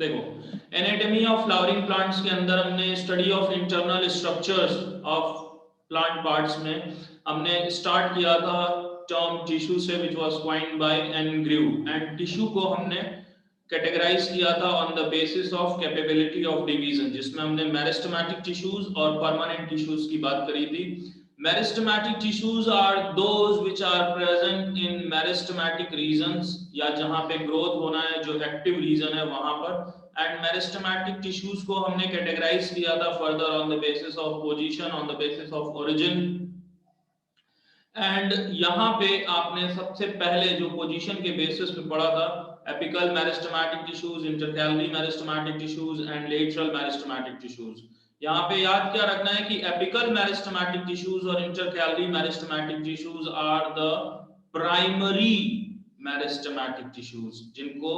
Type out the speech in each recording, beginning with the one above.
देखो, anatomy of flowering plants के अंदर हमने study of internal structures of plant parts में हमने स्टार्ट किया था टर्म टिश्यू से, which was coined by N Grew, and tissue को हमने कैटेगराइज किया था on the basis of capability of division, जिसमें हमने मेरिस्टेमेटिक टिश्यूज और परमानेंट टिश्यूज की बात करी थी। Meristematic tissues are those which are present in meristematic regions, या जहां पे ग्रोथ होना है, जो एक्टिव रीजन है वहां पर। एंड मेरिस्टेमेटिक टिश्यूज को हमने कैटेगराइज किया था further on the basis of position, on the basis of origin. And यहाँ पे आपने सबसे पहले जो पोजीशन के बेसिस पे पढ़ा था, apical meristematic tissues, intercalary meristematic tissues and lateral meristematic tissues. यहाँ पे याद क्या रखना है कि एपिकल मेरिस्टेमेटिक टिश्यूज और intercalary meristematic tissues are the primary meristematic tissues, जिनको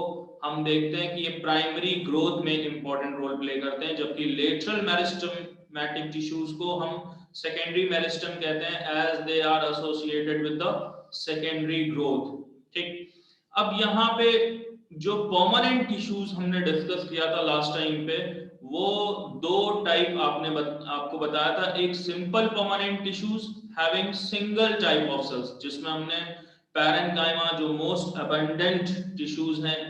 हम देखते हैं कि ये प्राइमरी ग्रोथ में इंपॉर्टेंट रोल प्ले करते हैं, जबकि लेटरल मेरिस्टेमेटिक टिश्यूज को हम सेकेंडरी मेरिस्टेम कहते हैं, as they are associated with the secondary growth. ठीक, अब यहाँ पे जो परमानेंट टिश्यूज हमने डिस्कस किया था लास्ट टाइम पे, वो दो टाइप आपको बताया था। एक simple permanent tissues having single type of cells, जिसमें हमने पैरेन्काइमा, जो मोस्ट अबंडेंट टिश्यूज हैं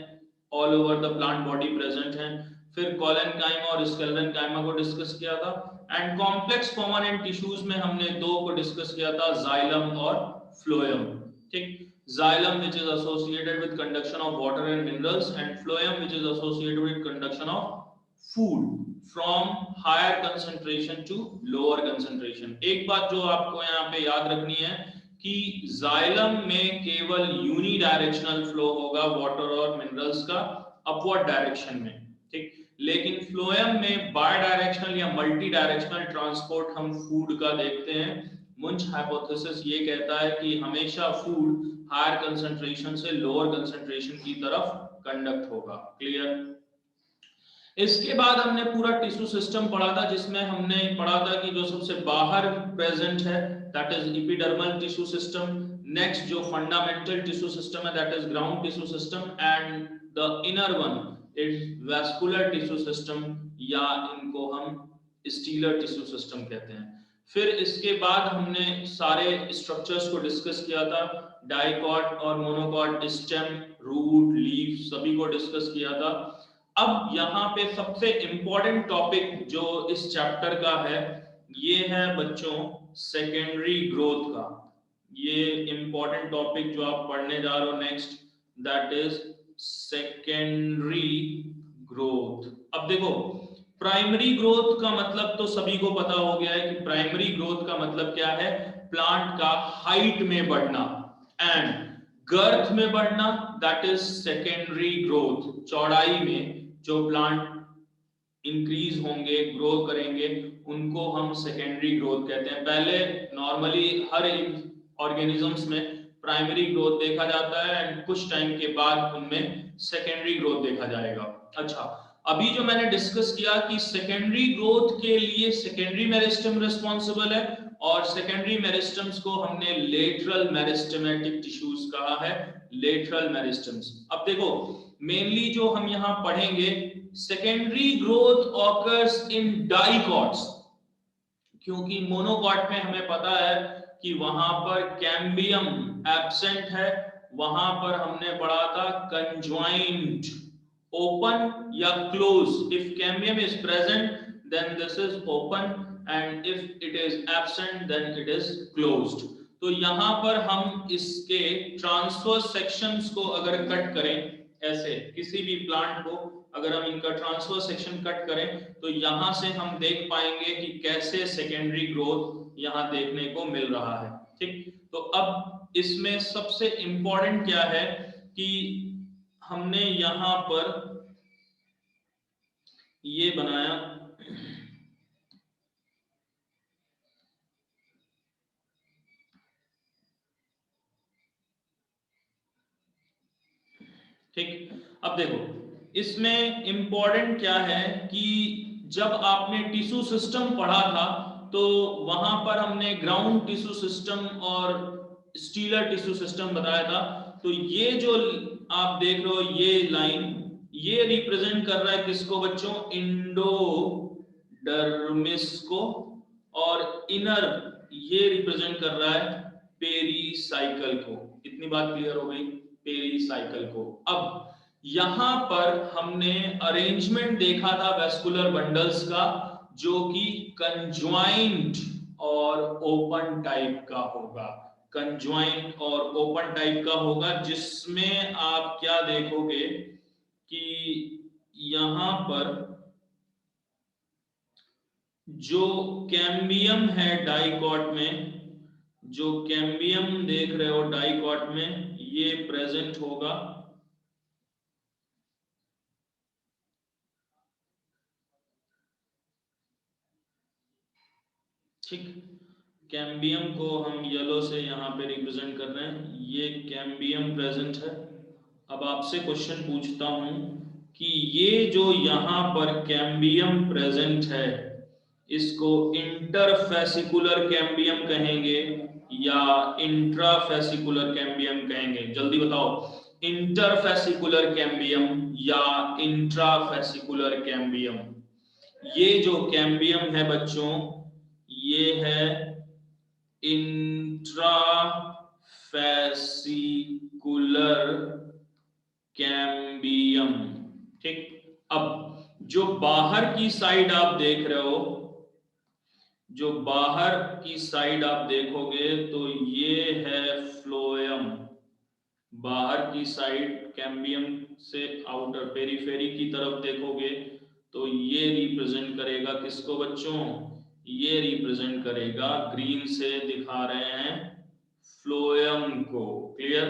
all over the plant body present हैं, फिर कॉलेनकाइमा और स्केलेरेनकाइमा को डिस्कस किया था। एंड कॉम्प्लेक्स परमानेंट टिश्यूज में हमने दो को डिस्कस किया था, जाइलम और फ्लोएम। ठीक, xylem which is associated with conduction of water and minerals, and phloem which is associated with conduction of food from higher concentration to lower concentration. एक बात जो आपको यहाँ पे याद रखनी है कि जाइलम में केवल यूनी डायरेक्शनल फ्लो होगा वाटर और मिनरल्स का, अपवर्ड डायरेक्शन में। ठीक, लेकिन फ्लोएम में बाय डायरेक्शनल या मल्टी डायरेक्शनल ट्रांसपोर्ट हम फूड का देखते हैं। मुंच हाइपोथेसिस ये कहता है कि हमेशा फूड हायर कंसंट्रेशन से लोअर कंसंट्रेशन की तरफ कंडक्ट होगा। क्लियर? इसके बाद हमने पूरा टिश्यू सिस्टम पढ़ा था, जिसमें हमने पढ़ा था कि जो सबसे बाहर प्रेजेंट है that is epidermal tissue system, next जो फंडामेंटल टिश्यू सिस्टम है that is ground tissue system, and the inner one is vascular tissue system, या इनको हम स्टीलर टिश्यू सिस्टम कहते हैं। फिर इसके बाद हमने सारे स्ट्रक्चर्स को डिस्कस किया था, डाइकॉट और मोनोकॉट, स्टेम, रूट, लीफ, सभी को डिस्कस किया था। अब यहाँ पे सबसे इंपॉर्टेंट टॉपिक जो इस चैप्टर का है, ये है बच्चों सेकेंडरी ग्रोथ का। ये इंपॉर्टेंट टॉपिक जो आप पढ़ने जा रहे हो next, that is secondary growth. अब देखो, प्राइमरी ग्रोथ का मतलब तो सभी को पता हो गया है कि प्राइमरी ग्रोथ का मतलब क्या है, प्लांट का हाइट में बढ़ना, एंड गर्थ में बढ़ना दैट इज सेकेंडरी ग्रोथ। चौड़ाई में जो प्लांट इंक्रीज होंगे, ग्रो करेंगे, उनको हम सेकेंडरी ग्रोथ कहते हैं। पहले नॉर्मली हर ऑर्गेनिजम्स में प्राइमरी ग्रोथ देखा जाता है, एंड कुछ टाइम के बाद उनमें सेकेंडरी ग्रोथ देखा जाएगा। अच्छा, अभी जो मैंने डिस्कस किया कि सेकेंडरी ग्रोथ के लिए सेकेंडरी मेरिस्टम रिस्पॉन्सिबल है, और सेकेंडरी मेरिस्टम्स को हमने लेटरल मेरिस्टेमेटिक टिश्यूज कहा है, लेटरल मेरिस्टम्स। अब देखो, मेनली जो हम यहाँ पढ़ेंगे, secondary growth occurs in dicots, क्योंकि मोनोकॉट में हमें पता है कि वहां पर कैम्बियम एब्सेंट है, वहां पर हमने पढ़ा था कंजॉइंट, ओपन या close. If cambium is present then this is open, and if it is absent then it is closed। तो यहाँ पर हम इसके ट्रांसवर्स सेक्शंस को अगर कट करें, ऐसे किसी भी प्लांट को अगर हम इनका ट्रांसफर सेक्शन कट करें, तो यहाँ से हम देख पाएंगे कि कैसे सेकेंडरी ग्रोथ यहाँ देखने को मिल रहा है। ठीक, तो अब इसमें सबसे इंपॉर्टेंट क्या है कि हमने यहाँ पर ये बनाया, ठीक। अब देखो, इसमें इंपॉर्टेंट क्या है कि जब आपने टिश्यू सिस्टम पढ़ा था तो वहां पर हमने ग्राउंड टिश्यू सिस्टम और स्टीलर टिश्यू सिस्टम बताया था। तो ये जो आप देख रहे हो ये लाइन, ये रिप्रेजेंट कर रहा है किसको बच्चों, इंडोडर्मिस को, और इनर ये रिप्रेजेंट कर रहा है पेरीसाइकल को। इतनी बात क्लियर हो गई, पेरीसाइकल को। अब यहां पर हमने अरेंजमेंट देखा था वेस्कुलर बंडल्स का, जो कि कंज्वाइंट और ओपन टाइप का होगा, कंज्वाइंट और ओपन टाइप का होगा, जिसमें आप क्या देखोगे कि यहां पर जो कैम्बियम है डाइकॉट में, जो कैम्बियम देख रहे हो डाइकॉट में, ये प्रेजेंट होगा। ठीक, कैम्बियम को हम येलो से यहाँ पे रिप्रेजेंट कर रहे हैं, ये कैम्बियम प्रेजेंट है। अब आपसे क्वेश्चन पूछता हूं कि ये जो यहाँ पर कैम्बियम प्रेजेंट है, इसको इंटरफेसिकुलर कैम्बियम कहेंगे या इंट्राफेसिकुलर कैम्बियम कहेंगे? जल्दी बताओ, इंटरफेसिकुलर कैम्बियम या इंट्राफेसिकुलर कैम्बियम? ये जो कैम्बियम है बच्चों, ये है इंट्राफेसिकुलर कैम्बियम। ठीक, अब जो बाहर की साइड आप देख रहे हो, जो बाहर की साइड आप देखोगे तो ये है फ्लोएम। बाहर की साइड कैम्बियम से आउटर पेरीफेरी की तरफ देखोगे तो ये रिप्रेजेंट करेगा किसको बच्चों, ये रिप्रेजेंट करेगा, ग्रीन से दिखा रहे हैं, फ्लोएम को। क्लियर?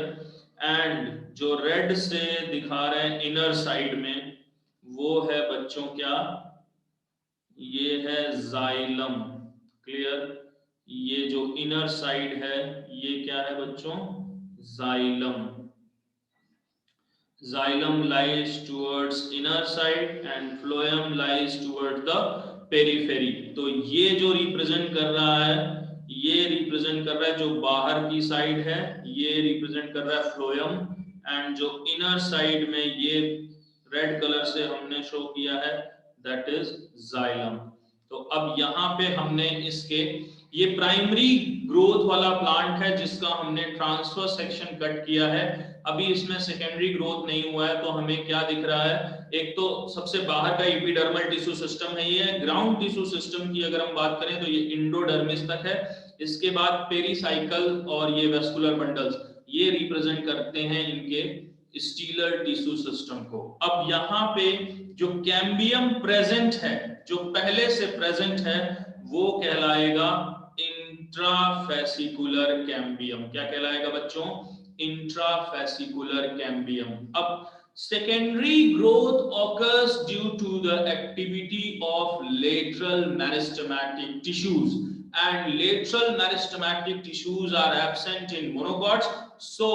एंड जो रेड से दिखा रहे हैं इनर साइड में, वो है बच्चों क्या, ये है जाइलम। क्लियर? ये जो इनर साइड है, ये क्या है बच्चों, xylem. Xylem lies towards inner side and phloem lies towards the periphery। तो ये जो रिप्रेजेंट कर रहा है, ये रिप्रेजेंट कर रहा है जो बाहर की साइड है, ये रिप्रेजेंट कर रहा है फ्लोएम, एंड जो इनर साइड में ये रेड कलर से हमने शो किया है, दैट इज जाइलम। तो अब यहाँ पे हमने इसके, ये प्राइमरी ग्रोथ वाला प्लांट है जिसका हमने ट्रांसफर सेक्शन कट किया है। अभी इसमें सेकेंडरी ग्रोथ नहीं हुआ है, तो हमें क्या दिख रहा है, एक तो सबसे बाहर का एपिडर्मल टिश्यू सिस्टम है, ये ग्राउंड टिश्यू सिस्टम की अगर हम बात करें तो ये इंडोडर्मिस तक है। इसके बाद पेरीसाइकल और ये वेस्कुलर बंडल्स, ये रिप्रेजेंट करते हैं इनके स्टीलर टिश्यू सिस्टम को। अब यहाँ पे जो कैम्बियम प्रेजेंट है, जो पहले से प्रेजेंट है, वो कहलाएगा इंट्राफेसिकुलर कैम्बियम। क्या कहलाएगा बच्चों, इंट्राफेसिकुलर कैम्बियम। अब secondary growth occurs due to the activity of lateral meristematic tissues, and lateral meristematic tissues are absent in monocots, so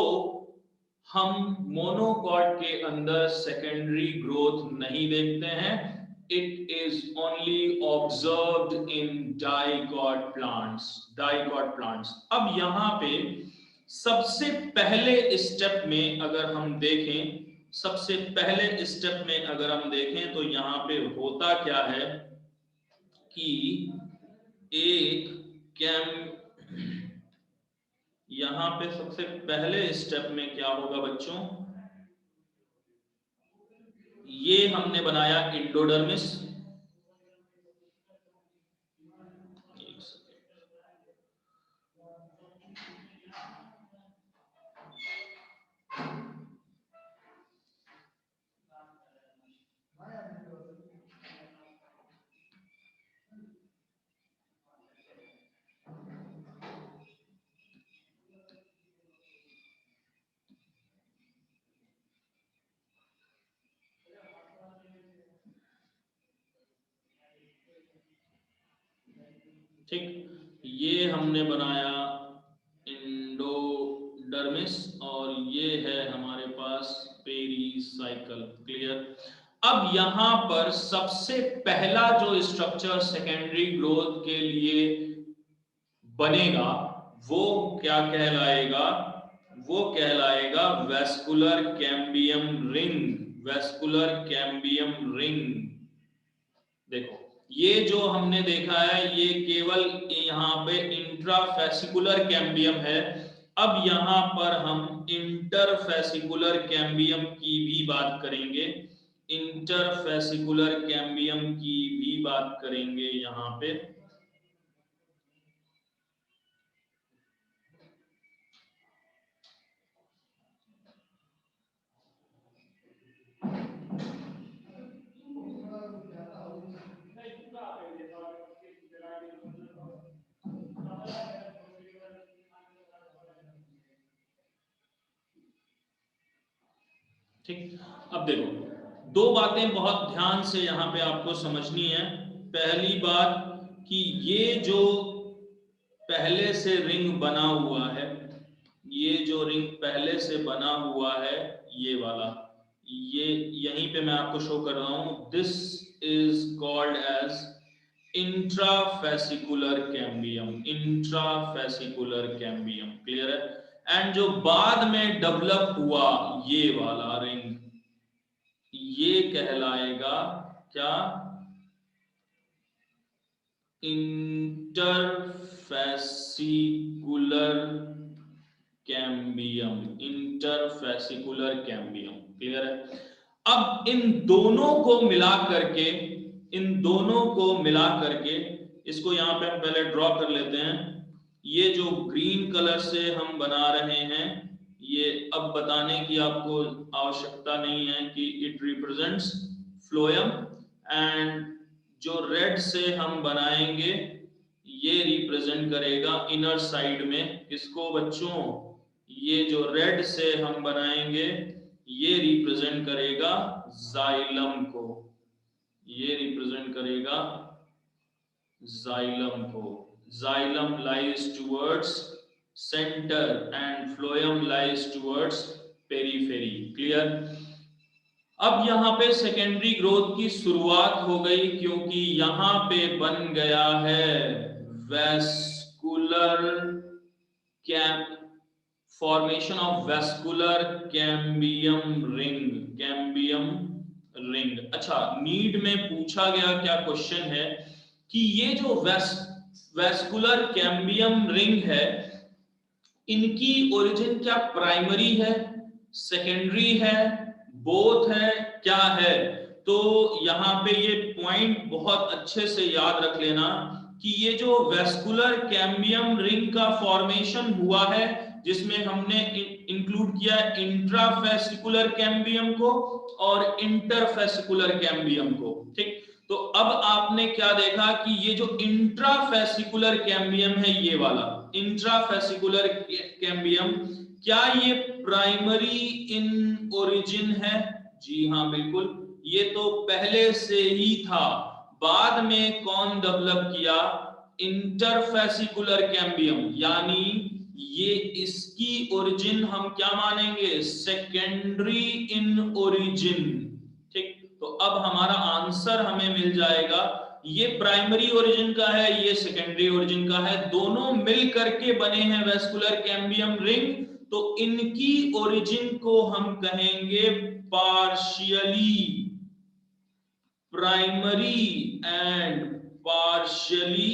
हम मोनोकॉट के अंदर सेकेंडरी ग्रोथ नहीं देखते हैं। It is only observed in dicot plants, dicot plants. अब यहाँ पे सबसे पहले स्टेप में अगर हम देखें, सबसे पहले स्टेप में अगर हम देखें तो यहाँ पे होता क्या है कि एक कैम, यहाँ पे सबसे पहले स्टेप में क्या होगा बच्चों, ये हमने बनाया इंडोडर्मिस। ठीक, ये हमने बनाया इंडोडर्मिस और ये है हमारे पास पेरीसाइकल। क्लियर? अब यहां पर सबसे पहला जो स्ट्रक्चर सेकेंडरी ग्रोथ के लिए बनेगा, वो क्या कहलाएगा, वो कहलाएगा vascular cambium ring. Vascular cambium ring. देखो ये जो हमने देखा है ये केवल यहाँ पे इंट्राफेसिकुलर कैम्बियम है। अब यहाँ पर हम इंटरफेसिकुलर कैम्बियम की भी बात करेंगे, इंटरफेसिकुलर कैम्बियम की भी बात करेंगे यहाँ पे। ठीक, अब देखो दो बातें बहुत ध्यान से यहाँ पे आपको समझनी है। पहली बात कि ये जो पहले से रिंग बना हुआ है, ये जो रिंग पहले से बना हुआ है ये वाला, ये यहीं पे मैं आपको शो कर रहा हूं, this is called as intrafascicular cambium, intrafascicular cambium. Clear है। एंड जो बाद में डेवलप हुआ ये वाला रिंग, ये कहलाएगा क्या, interfascicular cambium, interfascicular cambium. Clear है। अब इन दोनों को मिला करके, इन दोनों को मिला करके इसको यहां पे हम पहले ड्रॉ कर लेते हैं। ये जो ग्रीन कलर से हम बना रहे हैं ये अब बताने की आपको आवश्यकता नहीं है कि इट रिप्रेजेंट्स फ्लोएम, एंड जो रेड से हम बनाएंगे ये रिप्रेजेंट करेगा इनर साइड में किसको बच्चों, ये जो रेड से हम बनाएंगे ये रिप्रेजेंट करेगा जाइलम को, ये रिप्रेजेंट करेगा जाइलम को। Xylem lies towards centre and phloem lies towards periphery. Clear. अब यहाँ पे सेकेंडरी ग्रोथ की शुरुआत हो गई क्योंकि यहाँ पे बन गया है vascular cam, formation of vascular cambium ring, cambium ring. अच्छा, नीड में पूछा गया क्या क्वेश्चन है कि ये जो वेस्कुलर कैम्बियम रिंग है इनकी ओरिजिन क्या प्राइमरी है, सेकेंडरी है, बोथ है, क्या है। तो यहाँ पे ये पॉइंट बहुत अच्छे से याद रख लेना कि ये जो वेस्कुलर कैम्बियम रिंग का फॉर्मेशन हुआ है जिसमें हमने इंक्लूड किया इंट्राफेसिकुलर कैम्बियम को और इंटरफेसिकुलर कैम्बियम को। ठीक, तो अब आपने क्या देखा कि ये जो इंट्राफेसिकुलर कैम्बियम है ये वाला इंट्राफेसिकुलर कैम्बियम, क्या ये प्राइमरी इन ओरिजिन है? जी हाँ बिल्कुल, ये तो पहले से ही था। बाद में कौन डेवलप किया? इंटरफेसिकुलर कैम्बियम, यानी ये इसकी ओरिजिन हम क्या मानेंगे? Secondary in origin. ठीक, तो अब हमारा आंसर हमें मिल जाएगा, ये प्राइमरी ओरिजिन का है, ये सेकेंडरी ओरिजिन का है, दोनों मिल करके बने हैं वेस्कुलर कैम्बियम रिंग। तो इनकी ओरिजिन को हम कहेंगे partially primary and partially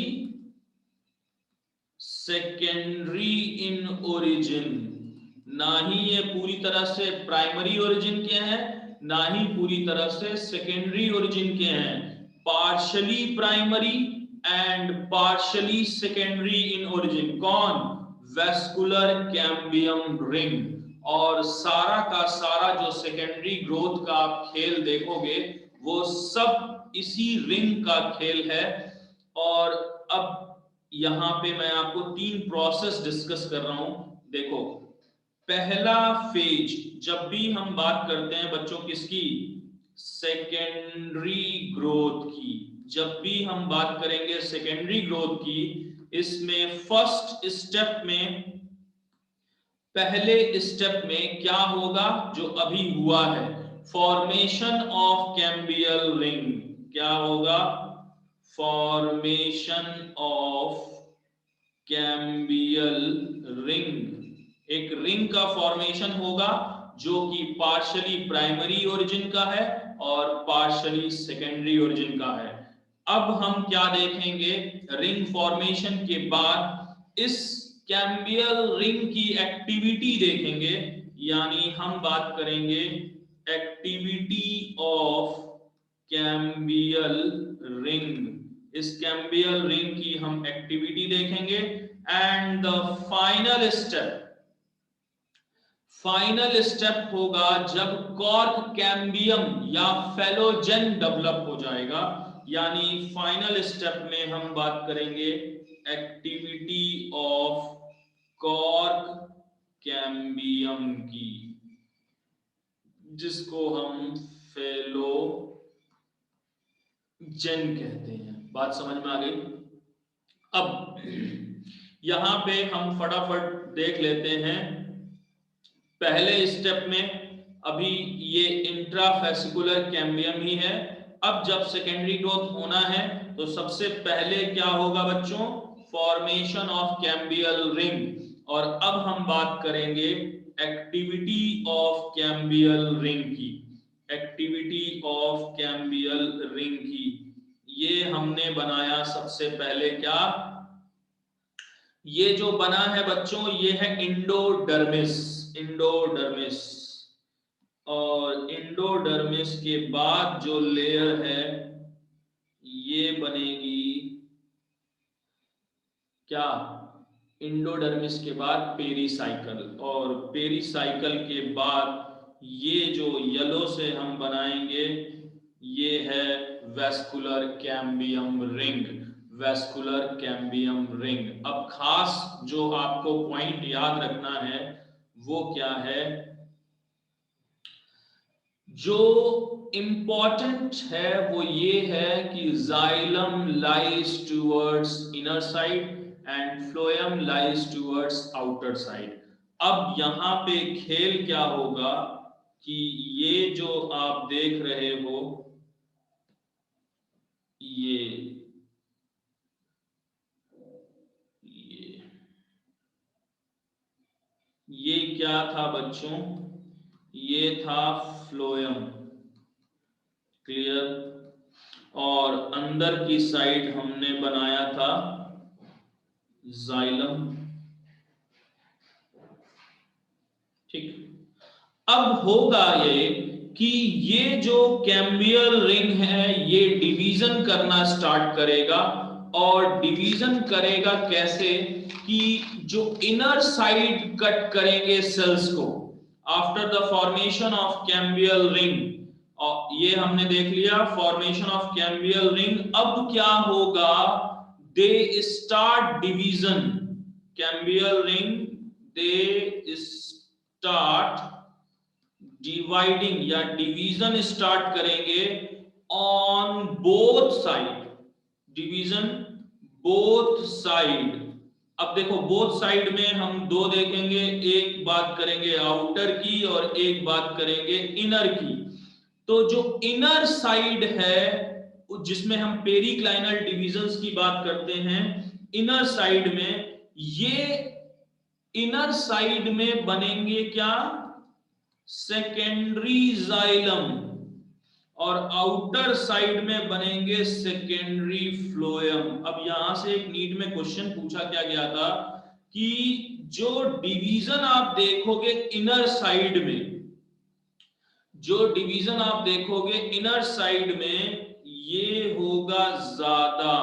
secondary in origin. ना ही ये पूरी तरह से प्राइमरी ओरिजिन के हैं ना ही पूरी तरह से सेकेंडरी ओरिजिन के हैं, partially primary and partially secondary in origin. कौन? Vascular cambium ring. और सारा का सारा जो सेकेंडरी ग्रोथ का आप खेल देखोगे वो सब इसी रिंग का खेल है। और अब यहां पे मैं आपको 3 प्रोसेस डिस्कस कर रहा हूं। देखो, पहला फेज जब भी हम बात करते हैं बच्चों किसकी? सेकेंडरी ग्रोथ की। जब भी हम बात करेंगे सेकेंडरी ग्रोथ की, इसमें फर्स्ट स्टेप में, पहले स्टेप में क्या होगा जो अभी हुआ है? Formation of cambial ring. क्या होगा? Formation of cambial ring. एक रिंग का फॉर्मेशन होगा जो कि पार्शियली प्राइमरी ओरिजिन का है और पार्शियली सेकेंडरी ओरिजिन का है। अब हम क्या देखेंगे, रिंग फॉर्मेशन के बाद इस कैम्बियल रिंग की एक्टिविटी देखेंगे, यानी हम बात करेंगे एक्टिविटी ऑफ कैम्बियल रिंग। इस कैम्बियल रिंग की हम एक्टिविटी देखेंगे एंड द फाइनल स्टेप होगा जब कॉर्क कैम्बियम या फेलोजेन डेवलप हो जाएगा, यानी फाइनल स्टेप में हम बात करेंगे एक्टिविटी ऑफ कॉर्क कैम्बियम की, जिसको हम फेलोजेन कहते हैं। बात समझ में आ गई? अब यहां पे हम फटाफट देख लेते हैं। पहले स्टेप में अभी ये इंट्राफेसिकुलर कैम्बियम ही है। अब जब सेकेंडरी ग्रोथ होना है तो सबसे पहले क्या होगा बच्चों, फॉर्मेशन ऑफ कैम्बियल रिंग। और अब हम बात करेंगे एक्टिविटी ऑफ कैम्बियल रिंग की, एक्टिविटी ऑफ कैम्बियल रिंग की। ये हमने बनाया सबसे पहले क्या, ये जो बना है बच्चों ये है इंडोडर्मिस, इंडोडर्मिस। और इंडोडर्मिस के बाद जो लेयर है ये बनेगी क्या, इंडोडर्मिस के बाद पेरीसाइकल, और पेरीसाइकल के बाद ये जो येलो से हम बनाएंगे ये है vascular cambium ring, vascular cambium ring. अब खास जो आपको पॉइंट याद रखना है वो क्या है, जो इंपॉर्टेंट है वो ये है कि xylem lies towards inner side and phloem lies towards outer side. अब यहां पे खेल क्या होगा कि ये जो आप देख रहे हो ये क्या था बच्चों, ये था फ्लोएम, क्लियर। और अंदर की साइड हमने बनाया था जाइलम, ठीक। अब होगा ये कि ये जो कैम्बियल रिंग है ये डिवीजन करना स्टार्ट करेगा। और डिवीजन करेगा कैसे कि जो इनर साइड कट करेंगे सेल्स को after the formation of cambial ring. और ये हमने देख लिया फॉर्मेशन ऑफ कैम्बियल रिंग। अब क्या होगा, they start division, cambial ring they start dividing या डिवीजन स्टार्ट करेंगे on both side, division both side. अब देखो बोथ साइड में हम दो देखेंगे, एक बात करेंगे आउटर की और एक बात करेंगे इनर की। तो जो इनर साइड है जिसमें हम पेरिक्लाइनल डिवीजन्स की बात करते हैं, इनर साइड में ये इनर साइड में बनेंगे क्या, सेकेंडरी जाइलम, और आउटर साइड में बनेंगे सेकेंडरी फ्लोएम। अब यहां से एक नीट में क्वेश्चन पूछा क्या गया था कि जो डिवीजन आप देखोगे इनर साइड में, जो डिवीजन आप देखोगे इनर साइड में ये होगा ज्यादा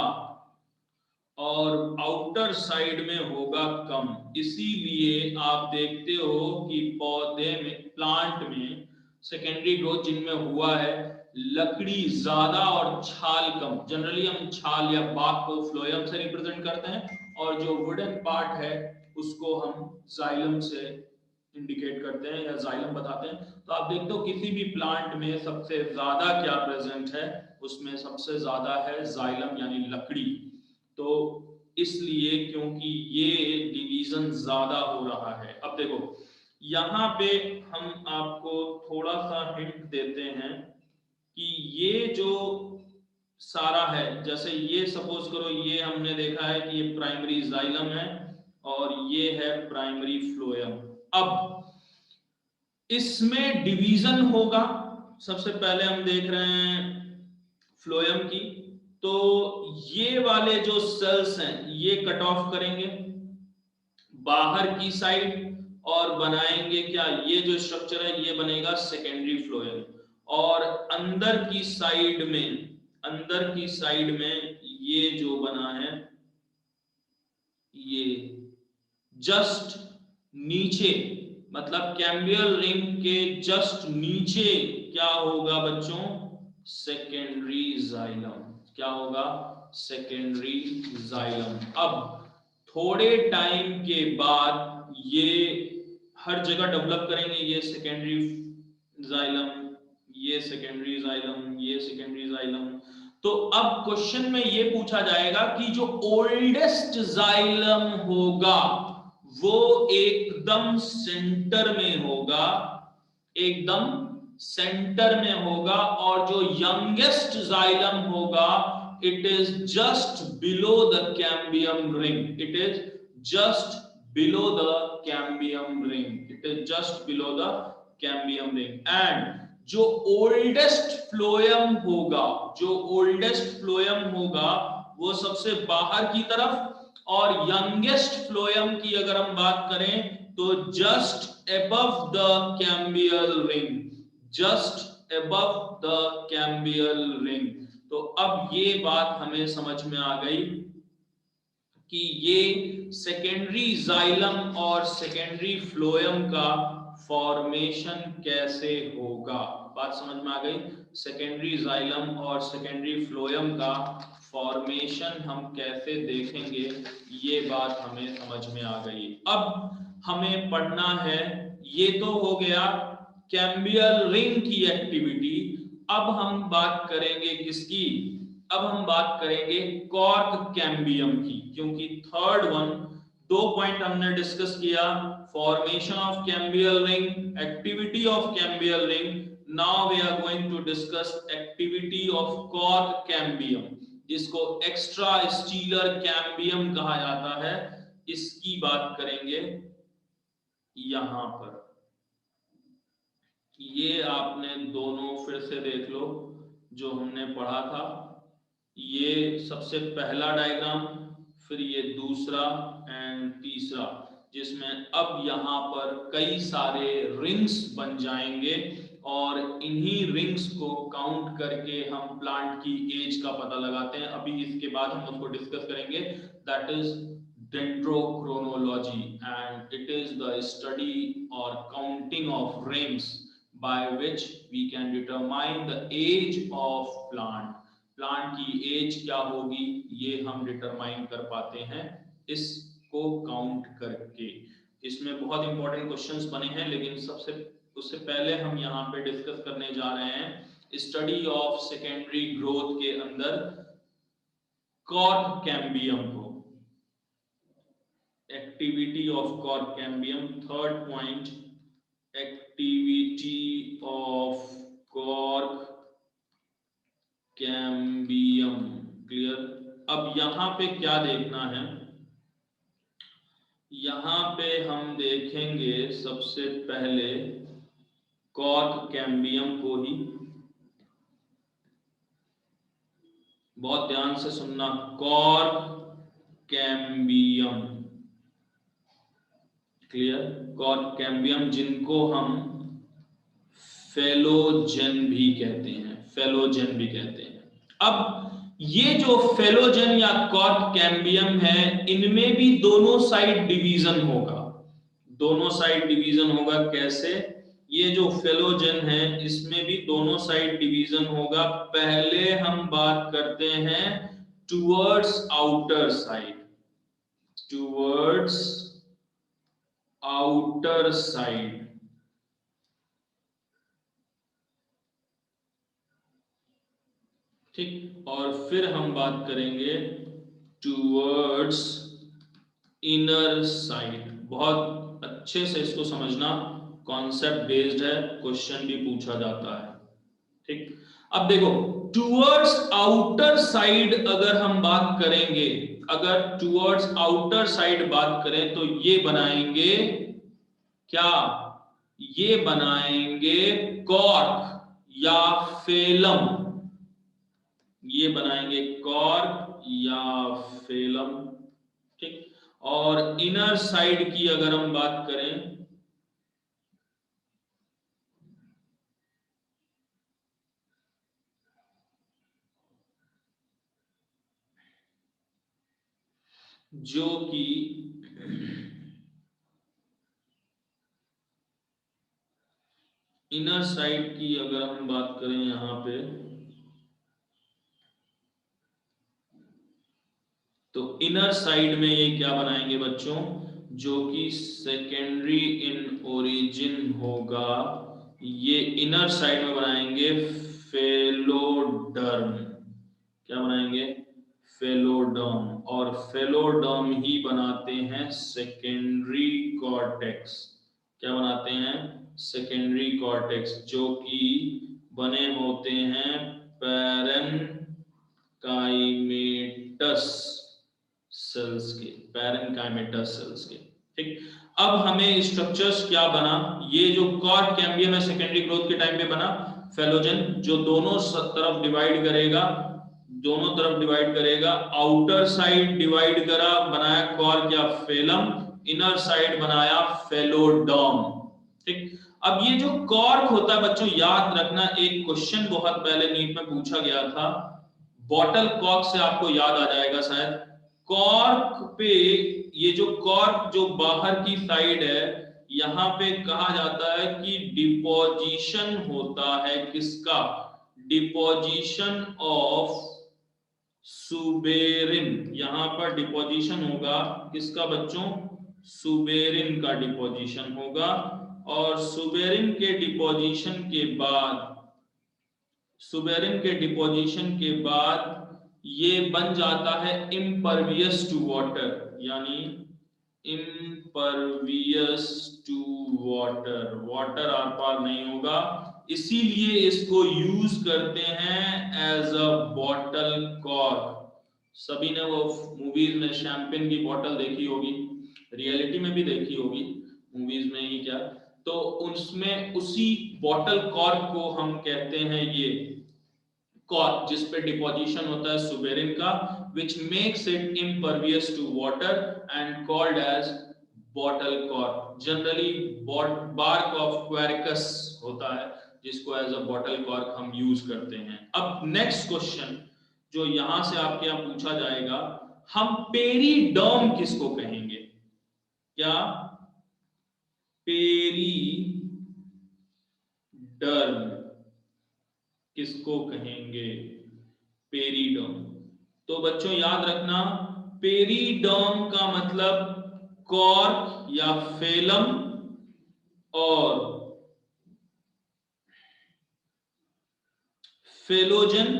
और आउटर साइड में होगा कम। इसीलिए आप देखते हो कि पौधे में, प्लांट में सेकेंडरी ग्रोथ जिनमें हुआ है लकड़ी ज्यादा और छाल कम। जनरली हम छाल या बाक को फ्लोएम से रिप्रेजेंट करते हैं और जो वुडन पार्ट है उसको हम जाइलम से इंडिकेट करते हैं या जाइलम बताते हैं। तो आप देखते हो किसी भी प्लांट में सबसे ज्यादा क्या प्रेजेंट है, उसमें सबसे ज्यादा है जाइलम यानी लकड़ी। तो इसलिए क्योंकि ये डिवीजन ज्यादा हो रहा है। अब देखो यहां पे हम आपको थोड़ा सा हिंट देते हैं कि ये जो सारा है, जैसे ये सपोज करो ये हमने देखा है कि ये प्राइमरी जाइलम है और ये है प्राइमरी फ्लोएम। अब इसमें डिवीजन होगा। सबसे पहले हम देख रहे हैं फ्लोएम की, तो ये वाले जो सेल्स हैं ये कट ऑफ करेंगे बाहर की साइड और बनाएंगे क्या, ये जो स्ट्रक्चर है ये बनेगा सेकेंडरी फ्लोएम। और अंदर की साइड में ये जो बना है ये जस्ट नीचे, मतलब कैम्बियल रिंग के जस्ट नीचे क्या होगा बच्चों, सेकेंडरी जाइलम। क्या होगा, सेकेंडरी जाइलम। अब थोड़े टाइम के बाद ये हर जगह डेवलप करेंगे, ये सेकेंडरी जाइलम, ये सेकेंडरी जाइलम, ये सेकेंडरी जाइलम। तो अब क्वेश्चन में ये पूछा जाएगा कि जो ओल्डेस्ट जाइलम होगा वो एकदम सेंटर में होगा, एकदम सेंटर में होगा, और जो यंगेस्ट जाइलम होगा it is just below the cambium ring, it is just below the cambium ring, it is just below the cambium ring. And जो ओल्डेस्ट फ्लोएम होगा, जो ओल्डेस्ट फ्लोएम होगा वो सबसे बाहर की तरफ, और यंगेस्ट फ्लोएम की अगर हम बात करें तो just above the cambial ring, just above the cambial ring. तो अब ये बात हमें समझ में आ गई कि ये सेकेंडरी जाइलम और सेकेंडरी फ्लोएम का फॉर्मेशन कैसे होगा। बात समझ में आ गई, सेकेंडरी जाइलम और सेकेंडरी फ्लोएम का फॉर्मेशन हम कैसे देखेंगे, ये बात हमें समझ में आ गई। अब हमें पढ़ना है, ये तो हो गया कैम्बियल रिंग की एक्टिविटी। अब हम बात करेंगे किसकी, अब हम बात करेंगे कॉर्क कैम्बियम की, क्योंकि थर्ड वन, दो पॉइंट हमने डिस्कस किया, formation of cambial ring, activity of cambial ring. Now we are going to discuss activity of cork cambium, जिसको एक्स्ट्रा स्टीलर कैम्बियम कहा जाता है, इसकी बात करेंगे यहां पर। ये आपने दोनों फिर से देख लो जो हमने पढ़ा था, ये सबसे पहला डायग्राम, फिर ये दूसरा एंड तीसरा, जिसमें अब यहाँ पर कई सारे रिंग्स बन जाएंगे और इन्हीं रिंग्स को काउंट करके हम प्लांट की एज का पता लगाते हैं। अभी इसके बाद हम उसको डिस्कस करेंगे, that is dendrochronology, and it is the study or counting of rings by which we can determine the age of plant। Plant की एज क्या होगी ये हम डिटरमाइन कर पाते हैं इसको काउंट करके। इसमें बहुत इंपॉर्टेंट क्वेश्चंस बने हैं, लेकिन उससे पहले हम यहाँ पे डिस्कस करने जा रहे हैं स्टडी ऑफ सेकेंडरी ग्रोथ के अंदर कॉर्क कैम्बियम को, activity of cork cambium. Third point, activity of cork cambium. Clear. अब यहां पे क्या देखना है, यहां पे हम देखेंगे सबसे पहले कॉर्क कैम्बियम को ही, बहुत ध्यान से सुनना, cork cambium. Clear, cork cambium जिनको हम फेलोजेन भी कहते हैं, फेलोजेन भी कहते हैं। अब ये जो फेलोजेन या कॉर्क कैम्बियम है, इनमें भी दोनों साइड डिवीजन होगा, दोनों साइड डिवीजन होगा। कैसे, ये जो फेलोजेन है इसमें भी दोनों साइड डिवीजन होगा। पहले हम बात करते हैं towards outer side, towards outer side. ठीक, और फिर हम बात करेंगे टुवर्ड्स इनर साइड। बहुत अच्छे से इसको समझना, कॉन्सेप्ट बेस्ड है, क्वेश्चन भी पूछा जाता है। ठीक, अब देखो टुवर्ड्स आउटर साइड अगर हम बात करेंगे, अगर टुवर्ड्स आउटर साइड बात करें तो ये बनाएंगे क्या, ये बनाएंगे कॉर्क या फेलम, ये बनाएंगे कॉर्क या फेलम, ठीक। और इनर साइड की अगर हम बात करें, जो कि इनर साइड की अगर हम बात करें यहां पे, तो इनर साइड में ये क्या बनाएंगे बच्चों, जो कि सेकेंडरी इन ओरिजिन होगा, ये इनर साइड में बनाएंगे फेलोडर्म। क्या बनाएंगे, फेलोडर्म। और फेलोडर्म ही बनाते हैं सेकेंडरी कॉर्टेक्स। क्या बनाते हैं, सेकेंडरी कॉर्टेक्स, जो कि बने होते हैं पैरेनकाइमेटस सेल्स के, पैरेनकाइमेटस सेल्स के, ठीक। अब हमें स्ट्रक्चर्स क्या बना, ये जो कॉर्क कैम्बियम है सेकेंडरी ग्रोथ के टाइम पे बना फेलोजन, जो दोनों तरफ डिवाइड करेगा, दोनों तरफ डिवाइड करेगा, आउटर साइड डिवाइड करा, बनाया कॉर्क या फेलम, इनर साइड बनाया फेलोडर्म, ठीक। अब ये जो कॉर्क होता है बच्चों, याद रखना, एक क्वेश्चन बहुत पहले नीट में पूछा गया था, बॉटल कॉर्क से आपको याद आ जाएगा शायद, कॉर्क पे, ये जो कॉर्क जो बाहर की साइड है, यहां पे कहा जाता है कि डिपोजिशन होता है किसका, डिपोजिशन ऑफ सुबेरिन। यहां पर डिपोजिशन होगा किसका बच्चों, सुबेरिन का डिपोजिशन होगा। और सुबेरिन के डिपोजिशन के बाद, सुबेरिन के डिपोजिशन के बाद ये बन जाता है इम्परवियस टू वाटर, यानी इम्परवियस टू वाटर, वाटर आर पार नहीं होगा, इसीलिए इसको यूज करते हैं एज अ बॉटल कॉर्क। सभी ने वो मूवीज में शैंपेन की बॉटल देखी होगी, रियलिटी में भी देखी होगी, मूवीज में ही क्या, तो उसमें उसी बॉटल कॉर्क को हम कहते हैं ये कॉर्क, जिस पे डिपोजिशन होता है सुबेरिन का, which makes it impervious to water and called as bottle cork. Generally bark of quercus होता है, जिसको एज अ बॉटल कॉर्क हम यूज करते हैं। अब नेक्स्ट क्वेश्चन जो यहां से आपके यहां पूछा जाएगा, हम पेरीडर्म किसको कहेंगे, क्या पेरीडर्म किसको कहेंगे, पेरीडर्म। तो बच्चों याद रखना, पेरीडर्म का मतलब कॉर्क या फेलम और फेलोजन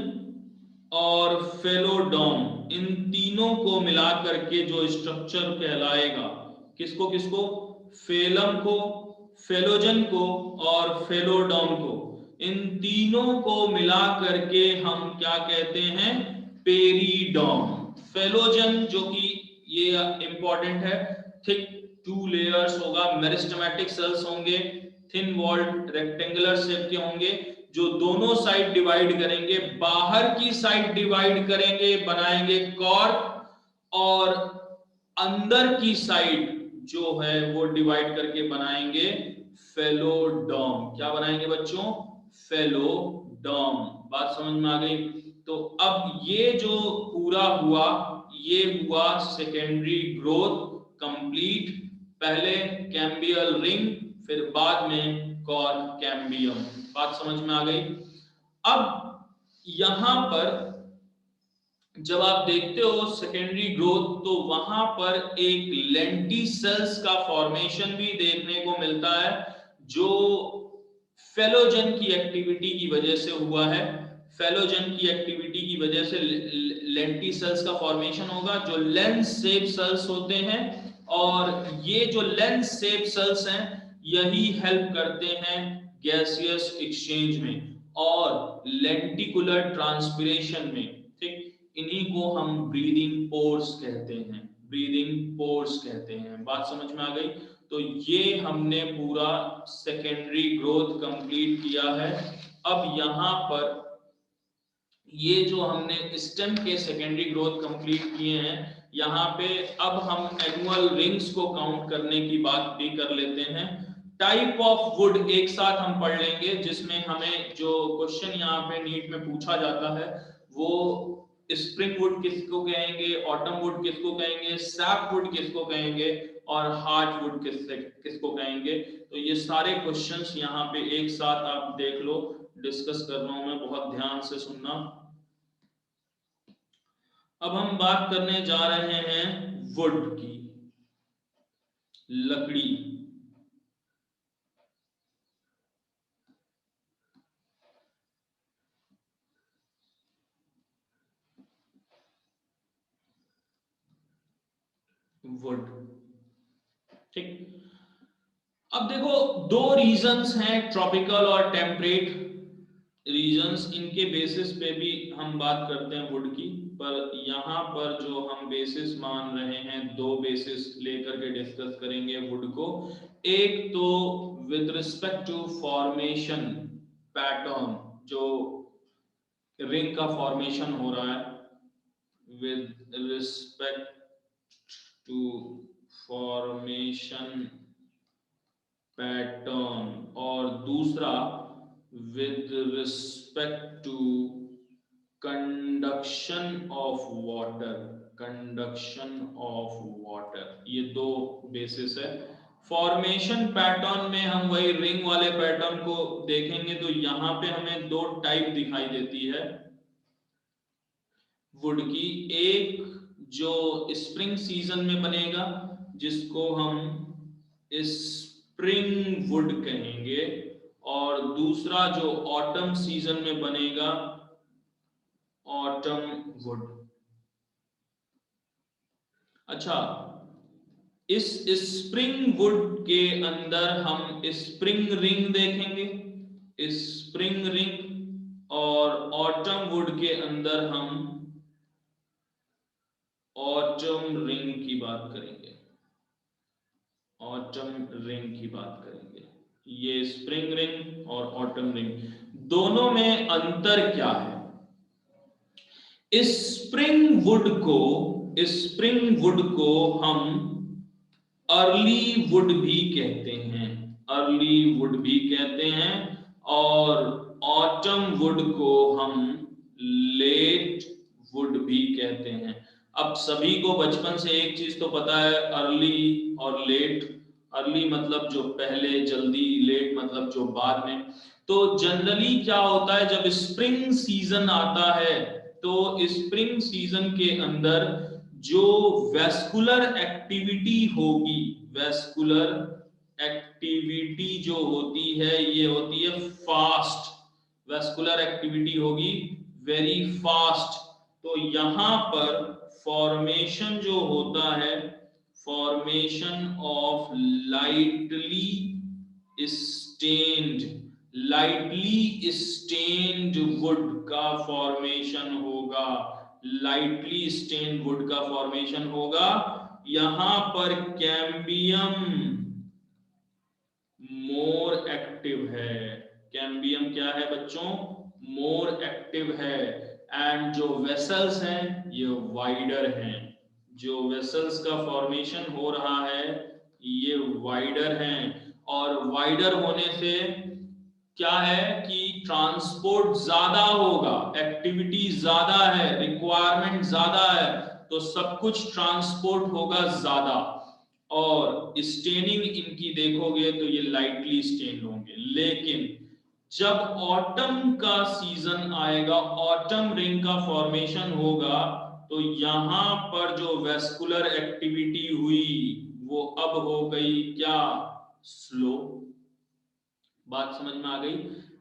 और फेलोडर्म, इन तीनों को मिलाकर के जो स्ट्रक्चर कहलाएगा, किसको किसको, फेलम को, फेलोजन को और फेलोडर्म को, इन तीनों को मिला करके हम क्या कहते हैं, पेरीडर्म। फेलोजन जो कि ये इंपॉर्टेंट है, थिक 2 लेयर्स होगा, मेरिस्टेमेटिक सेल्स होंगे, थिन वॉल्ड रेक्टेंगुलर शेप के होंगे, जो दोनों साइड डिवाइड करेंगे, बाहर की साइड डिवाइड करेंगे, बनाएंगे कॉर्क, और अंदर की साइड जो है वो डिवाइड करके बनाएंगे फेलोडर्म। क्या बनाएंगे बच्चों, फेलोडर्म। बात समझ में आ गई। तो अब ये जो पूरा हुआ, ये हुआ सेकेंडरी ग्रोथ कंप्लीट, पहले कैम्बियल रिंग, फिर बाद में कॉर्क कैम्बियम। बात समझ में आ गई। अब यहां पर जब आप देखते हो सेकेंडरी ग्रोथ, तो वहां पर एक लेंटिसेल्स का फॉर्मेशन भी देखने को मिलता है, जो फेलोजन की एक्टिविटी की वजह से हुआ है। फेलोजन की एक्टिविटी की वजह से लेंटिसेल्स का फॉर्मेशन होगा, जो लेंस शेप सेल्स होते हैं, और ये जो लेंस शेप सेल्स हैं यही हेल्प करते हैं गैसियस एक्सचेंज में और लेंटिकुलर ट्रांसपिरेशन में, ठीक। इन्हीं को हम ब्रीदिंग पोर्स कहते हैं, ब्रीदिंग पोर्स कहते हैं। बात समझ में आ गई। तो ये हमने पूरा सेकेंडरी ग्रोथ कंप्लीट किया है। अब यहाँ पर ये जो हमने स्टेम के सेकेंडरी ग्रोथ कंप्लीट किए हैं, यहाँ पे अब हम एनुअल रिंग्स को काउंट करने की बात भी कर लेते हैं। टाइप ऑफ वुड एक साथ हम पढ़ लेंगे, जिसमें हमें जो क्वेश्चन यहाँ पे नीट में पूछा जाता है वो स्प्रिंग वुड किसको कहेंगे, ऑटम वुड किसको कहेंगे, सैप वुड किसको कहेंगे और हार्ड वुड किसको कहेंगे। तो ये सारे क्वेश्चंस यहाँ पे एक साथ आप देख लो, डिस्कस कर रहा हूं मैं, बहुत ध्यान से सुनना। अब हम बात करने जा रहे हैं वुड की, लकड़ी। वुड, ठीक। अब देखो दो रीजंस हैं, ट्रॉपिकल और टेम्परेट रीजंस, इनके बेसिस पे भी हम बात करते हैं वुड की। पर यहाँ पर जो हम बेसिस मान रहे हैं, दो बेसिस लेकर के डिस्कस करेंगे वुड को। एक तो with respect to formation pattern, जो रिंग का फॉर्मेशन हो रहा है with respect to formation pattern, और दूसरा with respect to conduction of water, conduction of water. ये दो बेसिस है। फॉर्मेशन पैटर्न में हम वही रिंग वाले पैटर्न को देखेंगे, तो यहां पे हमें दो टाइप दिखाई देती है वुड की। एक जो स्प्रिंग सीजन में बनेगा, जिसको हम स्प्रिंग वुड कहेंगे, और दूसरा जो ऑटम सीजन में बनेगा, ऑटम वुड। अच्छा, इस स्प्रिंग वुड के अंदर हम स्प्रिंग रिंग देखेंगे, स्प्रिंग रिंग, और ऑटम वुड के अंदर हम ऑटम रिंग की बात करेंगे, ऑटम रिंग की बात करेंगे। ये स्प्रिंग रिंग और ऑटम रिंग, दोनों में अंतर क्या है? स्प्रिंग वुड को हम अर्ली वुड भी कहते हैं, अर्ली वुड भी कहते हैं, और ऑटम वुड को हम लेट वुड भी कहते हैं। अब सभी को बचपन से एक चीज तो पता है, अर्ली और लेट। अर्ली मतलब जो पहले जल्दी, लेट मतलब जो बाद में। तो जनरली क्या होता है, जब स्प्रिंग सीजन आता है, तो स्प्रिंग सीजन के अंदर जो वेस्कुलर एक्टिविटी होगी, वेस्कुलर एक्टिविटी जो होती है, ये होती है फास्ट। वेस्कुलर एक्टिविटी होगी वेरी फास्ट। तो यहां पर फॉर्मेशन जो होता है, formation of lightly stained, lightly stained wood का फॉर्मेशन होगा, लाइटली स्टेन्ड वुड का फॉर्मेशन होगा। यहां पर कैम्बियम मोर एक्टिव है। कैम्बियम क्या है बच्चों? मोर एक्टिव है। एंड जो वेसल्स हैं ये वाइडर हैं, जो वेसल्स का फॉर्मेशन हो रहा है ये वाइडर हैं। और वाइडर होने से क्या है कि ट्रांसपोर्ट ज्यादा होगा, एक्टिविटी ज्यादा है, रिक्वायरमेंट ज्यादा है, तो सब कुछ ट्रांसपोर्ट होगा ज्यादा। और स्टेनिंग इनकी देखोगे तो ये लाइटली स्टेन होंगे। लेकिन जब ऑटम का सीजन आएगा, ऑटम रिंग का फॉर्मेशन होगा, तो यहां पर जो वेस्कुलर एक्टिविटी हुई वो अब हो गई क्या? स्लो। बात समझ में आ गई?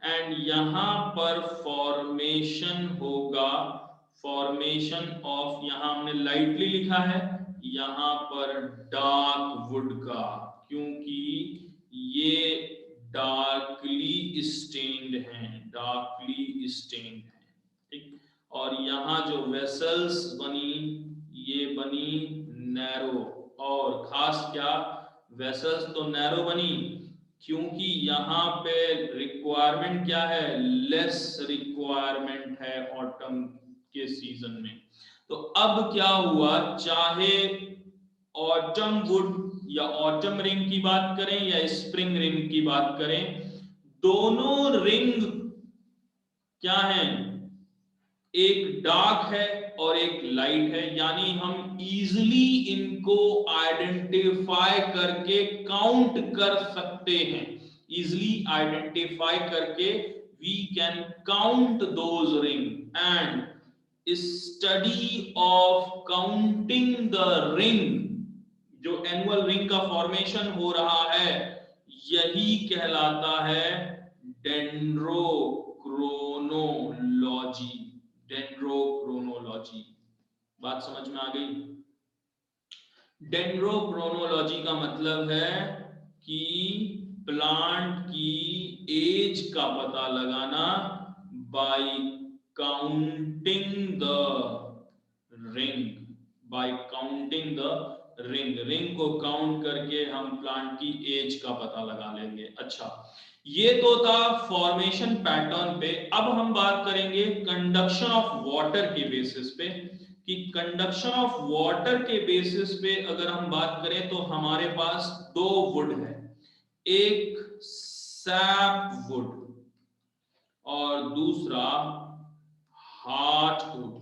एंड यहां पर फॉर्मेशन होगा, फॉर्मेशन ऑफ, यहां हमने लाइटली लिखा है, यहां पर डार्क वुड का, क्योंकि ये डार्कली स्टेन्ड हैं, डार्कली स्टेन्ड हैं, ठीक। और यहां जो वेसल्स बनी, ये बनी नैरो। और खास क्या, वेसल्स तो नैरो बनी क्योंकि यहाँ पे रिक्वायरमेंट क्या है, लेस रिक्वायरमेंट है ऑटम के सीजन में। तो अब क्या हुआ, चाहे ऑटम वुड या ऑटम रिंग की बात करें या स्प्रिंग रिंग की बात करें, दोनों रिंग क्या है, एक डार्क है और एक लाइट है, यानी हम इजीली इनको आइडेंटिफाई करके काउंट कर सकते हैं। इजीली आइडेंटिफाई करके we can count those ring and study of counting the ring, जो एनुअल रिंग का फॉर्मेशन हो रहा है यही कहलाता है डेंड्रोक्रोनोलॉजी। डेंड्रोक्रोनोलॉजी, बात समझ में आ गई? डेंड्रोक्रोनोलॉजी का मतलब है कि प्लांट की एज का पता लगाना bye counting the ring, bye counting the ring. Ring को काउंट करके हम प्लांट की एज का पता लगा लेंगे। अच्छा, ये तो था फॉर्मेशन पैटर्न पे। अब हम बात करेंगे कंडक्शन ऑफ वाटर के बेसिस पे, कि कंडक्शन ऑफ वाटर के बेसिस पे अगर हम बात करें तो हमारे पास दो वुड है, एक सैप वुड और दूसरा हार्टवुड।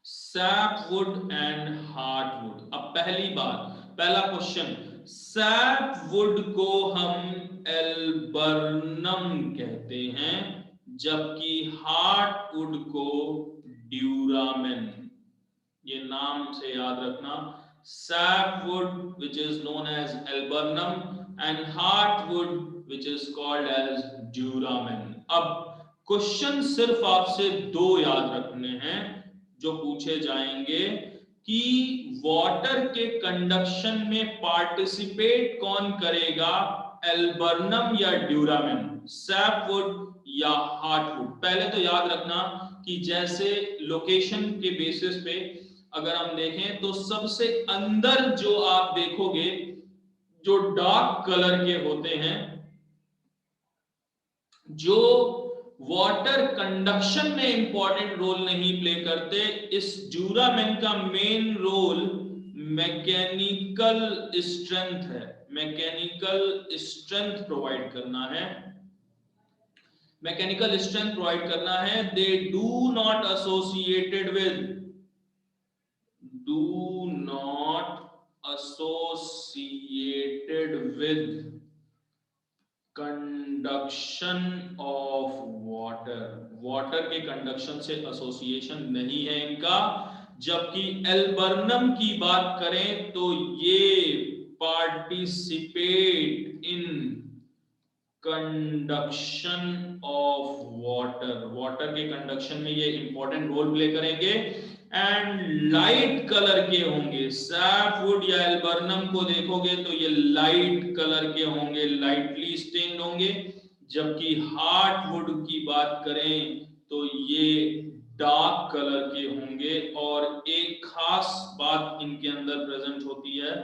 Sapwood and heartwood. अब पहली बात, पहला क्वेश्चन, सैपवुड को हम एल्बर्नम कहते हैं जबकि हार्टवुड को ड्यूरामेन। ये नाम से याद रखना, sapwood which is known as एल्बर्नम and heartwood which is called as duramen. अब क्वेश्चन सिर्फ आपसे दो याद रखने हैं जो पूछे जाएंगे कि वाटर के कंडक्शन में पार्टिसिपेट कौन करेगा, एल्बर्नम या ड्यूरामेन, सैपवुड या हार्टवुड। पहले तो याद रखना कि जैसे लोकेशन के बेसिस पे अगर हम देखें तो सबसे अंदर जो आप देखोगे जो डार्क कलर के होते हैं, जो वाटर कंडक्शन में इंपॉर्टेंट रोल नहीं प्ले करते, इस ड्यूरामेन का मेन रोल मैकेनिकल स्ट्रेंथ है। मैकेनिकल स्ट्रेंथ प्रोवाइड करना है, मैकेनिकल स्ट्रेंथ प्रोवाइड करना है। They do not associated with, do not associated with conduction of water. Water के कंडक्शन से एसोसिएशन नहीं है इनका। जबकि एल्बर्नम की बात करें तो ये participate in conduction of water. Water के कंडक्शन में ये इंपॉर्टेंट रोल प्ले करेंगे एंड लाइट कलर के होंगे। सैपवुड या एल्बर्नम को देखोगे तो ये लाइट कलर के होंगे, लाइटली स्टेन्ड होंगे। जबकि हार्टवुड की बात करें तो ये डार्क कलर के होंगे। और एक खास बात इनके अंदर प्रेजेंट होती है,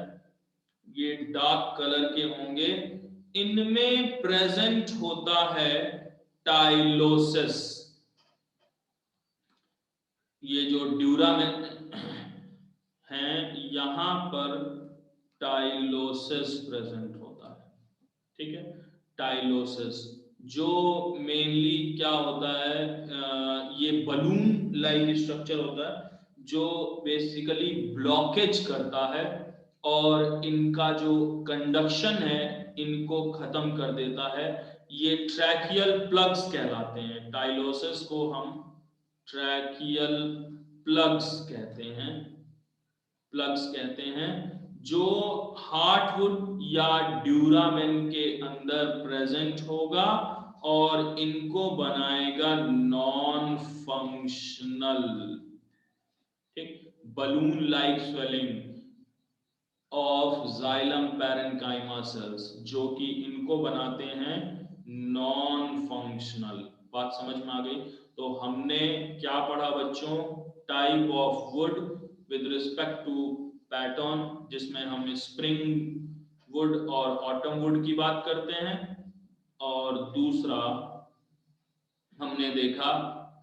ये डार्क कलर के होंगे, इनमें प्रेजेंट होता है टाइलोसिस। ये जो ड्यूरामेन हैं यहां पर टाइलोसिस प्रेजेंट होता है, ठीक है। टाइलोसिस जो मेनली क्या होता है, ये बलून लाइक स्ट्रक्चर होता है जो बेसिकली ब्लॉकेज करता है और इनका जो कंडक्शन है इनको खत्म कर देता है। ये ट्रैकियल प्लग्स कहलाते हैं। टाइलोसिस को हम ट्रैकियल प्लग्स कहते हैं, प्लग्स कहते हैं, जो हार्टवुड या ड्यूरामेन के अंदर प्रेजेंट होगा और इनको बनाएगा नॉन फंक्शनल, ठीक, balloon like swelling of xylem parenchyma sales, जो कि इनको बनाते हैं नॉन फंक्शनल। बात समझ में आ गई? तो हमने क्या पढ़ा बच्चों, type of wood with respect to pattern, जिसमें हम स्प्रिंग वुड और ऑटम वुड की बात करते हैं। और दूसरा हमने देखा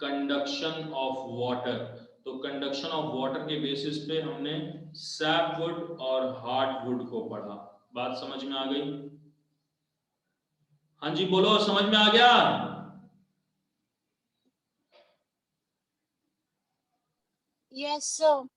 कंडक्शन ऑफ वाटर। तो कंडक्शन ऑफ वाटर के बेसिस पे हमने सैप वुड और हार्ड वुड को पढ़ा। बात समझ में आ गई? हाँ जी बोलो, समझ में आ गया? Yes sir.